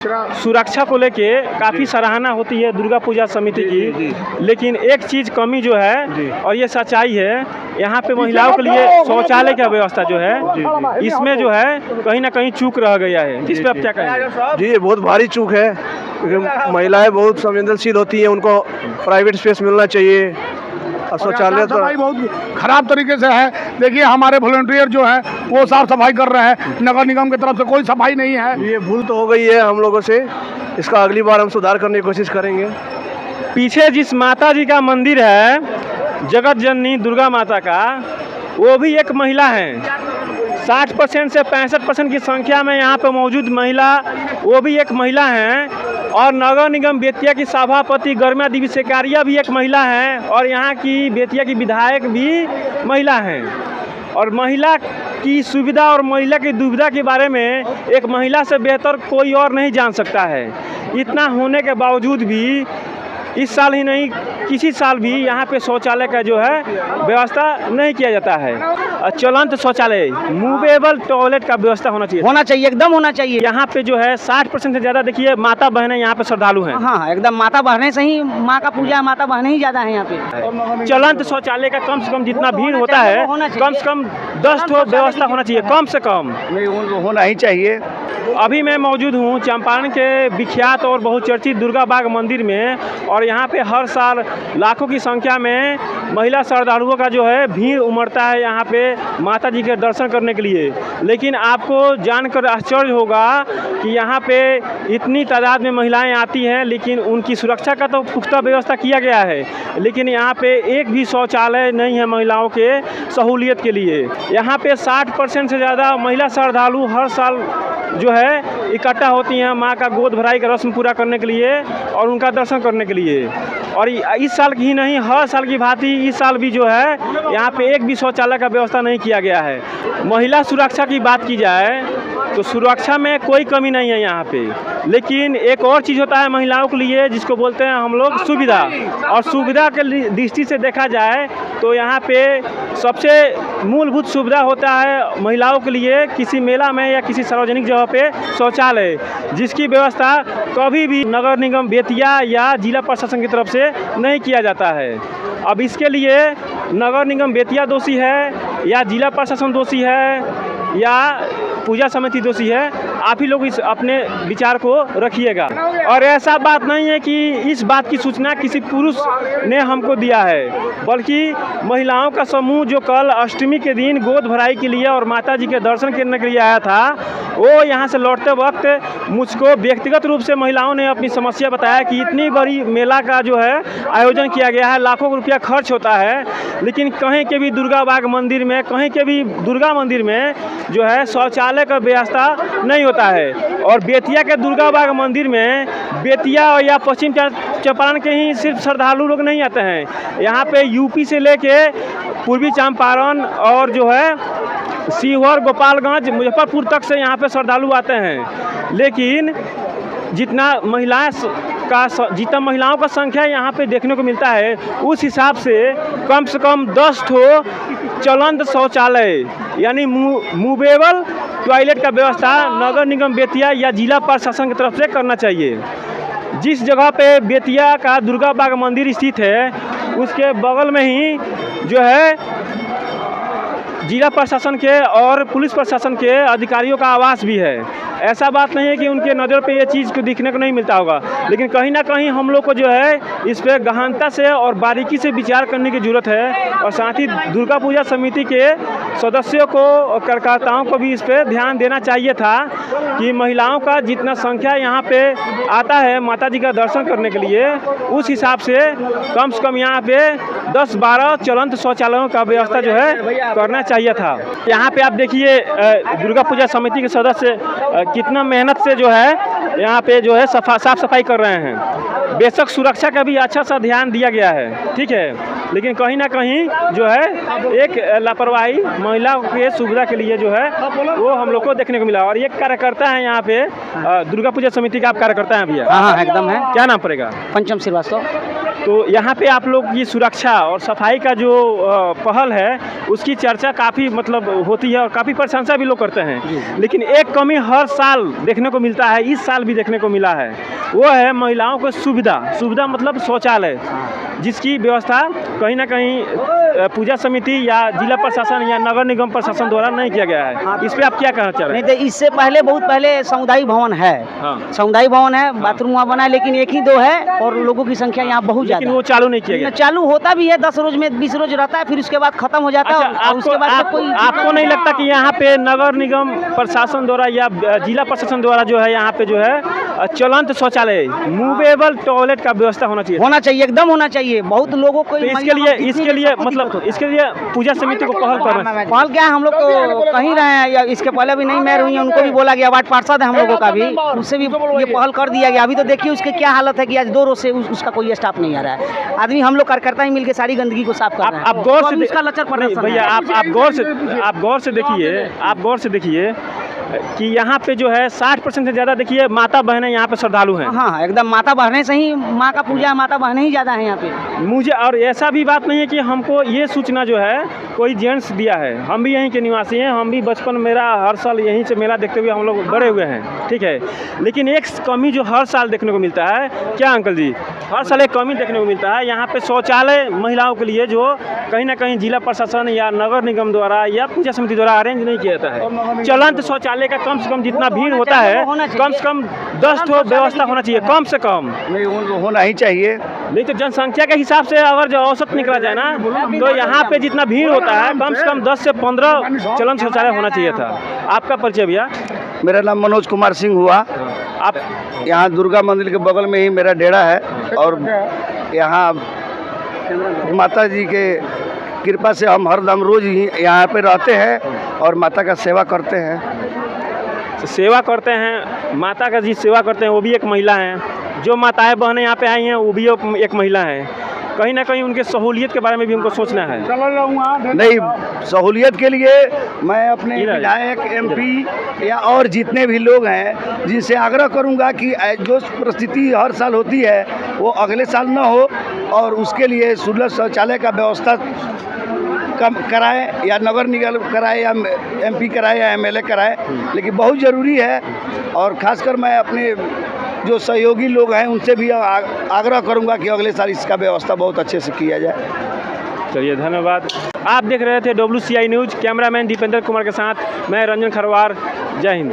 सुरक्षा को लेके काफ़ी सराहना होती है दुर्गा पूजा समिति की, लेकिन एक चीज़ कमी जो है और ये सच्चाई है, यहाँ पे महिलाओं के लिए शौचालय का व्यवस्था जो है इसमें जो है कहीं ना कहीं चूक रह गया है। इस पे आप क्या कहेंगे? जी, ये बहुत भारी चूक है क्योंकि महिलाएं बहुत संवेदनशील होती हैं, उनको प्राइवेट स्पेस मिलना चाहिए और शौचालय तो बहुत खराब तरीके से है। देखिए हमारे वॉलंटियर जो है वो साफ सफाई कर रहे हैं, नगर निगम की तरफ से कोई सफाई नहीं है। ये भूल तो हो गई है हम लोगों से, इसका अगली बार हम सुधार करने की कोशिश करेंगे। पीछे जिस माता जी का मंदिर है, जगत जननी दुर्गा माता का, वो भी एक महिला है। 60% से 65% की संख्या में यहाँ पे मौजूद महिला, वो भी एक महिला हैं। और नगर निगम बेतिया की सभापति गर्म्या देवी सेकारिया भी एक महिला हैं, और यहाँ की बेतिया की विधायक भी महिला हैं। और महिला की सुविधा और महिला की दुविधा के बारे में एक महिला से बेहतर कोई और नहीं जान सकता है। इतना होने के बावजूद भी इस साल ही नहीं, किसी साल भी यहाँ पे शौचालय का जो है व्यवस्था नहीं किया जाता है। चलंत शौचालय, मूवेबल टॉयलेट का व्यवस्था होना चाहिए, एकदम होना चाहिए। यहाँ पे जो है 60% से ज़्यादा देखिए माता बहनें यहाँ पे श्रद्धालु हैं। हाँ, एकदम माता बहने से ही माँ का पूजा, माता बहने ही ज़्यादा है यहाँ पे। चलंत शौचालय का कम से कम जितना भीड़ होता है, कम से कम 10 ठो व्यवस्था होना चाहिए, कम से कम। नहीं, होना ही चाहिए। अभी मैं मौजूद हूँ चंपारण के विख्यात और बहुचर्चित दुर्गा बाग मंदिर में, और यहाँ पे हर साल लाखों की संख्या में महिला श्रद्धालुओं का जो है भीड़ उमड़ता है यहाँ पे माता जी के दर्शन करने के लिए। लेकिन आपको जानकर आश्चर्य होगा कि यहाँ पे इतनी तादाद में महिलाएं आती हैं, लेकिन उनकी सुरक्षा का तो पुख्ता व्यवस्था किया गया है, लेकिन यहाँ पे एक भी शौचालय नहीं है महिलाओं के सहूलियत के लिए। यहाँ पे 60% से ज़्यादा महिला श्रद्धालु हर साल जो है इकट्ठा होती हैं माँ का गोद भराई का रस्म पूरा करने के लिए और उनका दर्शन करने के लिए। और इस साल की ही नहीं, हर साल की भांति इस साल भी जो है यहाँ पे एक भी शौचालय का व्यवस्था नहीं किया गया है। महिला सुरक्षा की बात की जाए तो सुरक्षा में कोई कमी नहीं है यहाँ पे, लेकिन एक और चीज़ होता है महिलाओं के लिए जिसको बोलते हैं हम लोग सुविधा। और सुविधा के दृष्टि से देखा जाए तो यहाँ पे सबसे मूलभूत सुविधा होता है महिलाओं के लिए किसी मेला में या किसी सार्वजनिक जगह पे शौचालय, जिसकी व्यवस्था कभी भी नगर निगम बेतिया या जिला प्रशासन की तरफ से नहीं किया जाता है। अब इसके लिए नगर निगम बेतिया दोषी है या जिला प्रशासन दोषी है या पूजा समिति दोषी है, आप ही लोग इस अपने विचार को रखिएगा। और ऐसा बात नहीं है कि इस बात की सूचना किसी पुरुष ने हमको दिया है, बल्कि महिलाओं का समूह जो कल अष्टमी के दिन गोद भराई के लिए और माता जी के दर्शन करने के लिए आया था, वो यहाँ से लौटते वक्त मुझको व्यक्तिगत रूप से महिलाओं ने अपनी समस्या बताया कि इतनी बड़ी मेला का जो है आयोजन किया गया है, लाखों रुपया खर्च होता है, लेकिन कहीं के भी दुर्गा बाग मंदिर में, कहीं के भी दुर्गा मंदिर में जो है शौचालय का व्यवस्था नहीं होता है। और बेतिया के दुर्गा बाग मंदिर में बेतिया या पश्चिम चंपारण के ही सिर्फ श्रद्धालु लोग नहीं आते हैं, यहाँ पे यूपी से लेके पूर्वी चंपारण और जो है सीहोर, गोपालगंज, मुजफ्फरपुर तक से यहाँ पे श्रद्धालु आते हैं। लेकिन जितना महिलाओं का संख्या यहाँ पे देखने को मिलता है, उस हिसाब से कम 10 ठो चलंत शौचालय यानी मूवेबल टॉयलेट का व्यवस्था नगर निगम बेतिया या जिला प्रशासन की तरफ से करना चाहिए। जिस जगह पे बेतिया का दुर्गा बाग मंदिर स्थित है, उसके बगल में ही जो है जिला प्रशासन के और पुलिस प्रशासन के अधिकारियों का आवास भी है। ऐसा बात नहीं है कि उनके नज़र पे ये चीज़ को दिखने को नहीं मिलता होगा, लेकिन कहीं ना कहीं हम लोग को जो है इस पर गहनता से और बारीकी से विचार करने की ज़रूरत है। और साथ ही दुर्गा पूजा समिति के सदस्यों को और कार्यकर्ताओं को भी इस पर ध्यान देना चाहिए था कि महिलाओं का जितना संख्या यहाँ पे आता है माता जी का दर्शन करने के लिए, उस हिसाब से कम यहाँ पे 10-12 चलंत शौचालयों का व्यवस्था जो है करना चाहिए था। यहाँ पे आप देखिए दुर्गा पूजा समिति के सदस्य कितना मेहनत से जो है यहाँ पे जो है साफ सफाई कर रहे हैं। बेशक सुरक्षा का भी अच्छा सा ध्यान दिया गया है, ठीक है, लेकिन कहीं ना कहीं जो है एक लापरवाही महिलाओं के सुविधा के लिए जो है वो हम लोग को देखने को मिला। और एक कार्यकर्ता है यहाँ पे दुर्गा पूजा समिति का, आप कार्यकर्ता हैं भैया? हाँ, एकदम है। क्या नाम पड़ेगा? पंचम श्रीवास्तव। तो यहाँ पे आप लोग की सुरक्षा और सफाई का जो पहल है उसकी चर्चा काफ़ी मतलब होती है और काफ़ी प्रशंसा भी लोग करते हैं, लेकिन एक कमी हर साल देखने को मिलता है, इस साल भी देखने को मिला है, वो है महिलाओं को सुविधा मतलब शौचालय, जिसकी व्यवस्था कहीं ना कहीं पूजा समिति या जिला प्रशासन या नगर निगम प्रशासन द्वारा नहीं किया गया है। इस पे आप क्या कहना चाह रहे हैं? नहीं तो इससे पहले बहुत पहले सामुदायिक भवन है, हाँ। सामुदायिक भवन है, बाथरूम वहाँ बना है, लेकिन एक ही दो है और लोगों की संख्या यहाँ बहुत लेकिन ज़्यादा वो चालू नहीं किया गया। चालू होता भी है 10 रोज में 20 रोज रहता है, फिर उसके बाद खत्म हो जाता है। अच्छा, और उसके बाद से कोई आपको नहीं लगता कि यहाँ पे नगर निगम प्रशासन द्वारा या जिला प्रशासन द्वारा जो है यहाँ पे जो है चलंत शौचालय मूवेबल टॉयलेट का व्यवस्था होना चाहिए? एकदम होना चाहिए। बहुत लोगों को तो इसके लिए मतलब इसके लिए पूजा समिति को पहल कर रहे हैं। पहल क्या है, हम लोग तो कहीं रहे हैं, या इसके पहले भी नहीं मेयर हुई है, उनको भी बोला गया, वार्ड पार्षद है हम लोगों का भी, उससे भी ये पहल कर दिया गया। अभी तो देखिए उसकी क्या हालत है कि आज 2 रोज से उसका कोई स्टाफ नहीं आ रहा है। आदमी हम लोग कार्यकर्ता ही मिलकर सारी गंदगी को साफ कर रहे हैं। आप गौर से उसका लचर प्रदर्शन भैया, आप गौर से देखिए कि यहाँ पे जो है 60% से ज़्यादा देखिए माता बहनें यहाँ पे श्रद्धालु हैं। हाँ, एकदम माता बहनें से ही माँ का पूजा, माता बहनें ही ज़्यादा है यहाँ पे। मुझे और ऐसा भी बात नहीं है कि हमको ये सूचना जो है कोई जेंट्स दिया है, हम भी यहीं के निवासी हैं, हम भी बचपन मेरा हर साल यहीं से मेला देखते हुए हम लोग बड़े हुए हैं, ठीक है। लेकिन एक कमी जो हर साल देखने को मिलता है, क्या अंकल जी, हर साल एक कमी देखने को मिलता है यहाँ पे शौचालय महिलाओं के लिए, जो कहीं ना कहीं जिला प्रशासन या नगर निगम द्वारा या पूजा समिति द्वारा अरेंज नहीं किया जाता है। चलंत शौचालय का कम से कम जितना भीड़ होता है, कम से कम 10 ठो व्यवस्था होना चाहिए, कम से कम। नहीं, होना ही चाहिए। नहीं तो जनसंख्या के हिसाब से अगर जो औसत निकला जाए ना, तो यहाँ पे जितना भीड़ होता है कम से कम 10 से 15 चलंत शौचालय होना चाहिए था। आपका परिचय भैया? मेरा नाम मनोज कुमार सिंह हुआ। आप यहाँ दुर्गा मंदिर के बगल में ही मेरा डेरा है और यहाँ माता जी के कृपा से हम हरदम रोज ही यहाँ पे रहते हैं और माता का सेवा करते हैं। माता का जी सेवा करते हैं, वो भी एक महिला हैं। जो माताएं बहनें यहाँ पे आई हैं वो भी एक महिला हैं। कहीं ना कहीं उनके सहूलियत के बारे में भी हमको सोचना है। नहीं, सहूलियत के लिए मैं अपने विधायक, MP या और जितने भी लोग हैं जिनसे आग्रह करूंगा कि जो परिस्थिति हर साल होती है वो अगले साल ना हो, और उसके लिए सुलभ शौचालय का व्यवस्था कम कराए, या नगर निगम कराए, या MP कराए, या MLA कराए, लेकिन बहुत ज़रूरी है। और ख़ासकर मैं अपने जो सहयोगी लोग हैं उनसे भी आग्रह करूंगा कि अगले साल इसका व्यवस्था बहुत अच्छे से किया जाए। चलिए, धन्यवाद। आप देख रहे थे WCI news, cameraman Dipendra Kumar के साथ मैं रंजन खरवार। जय हिंद।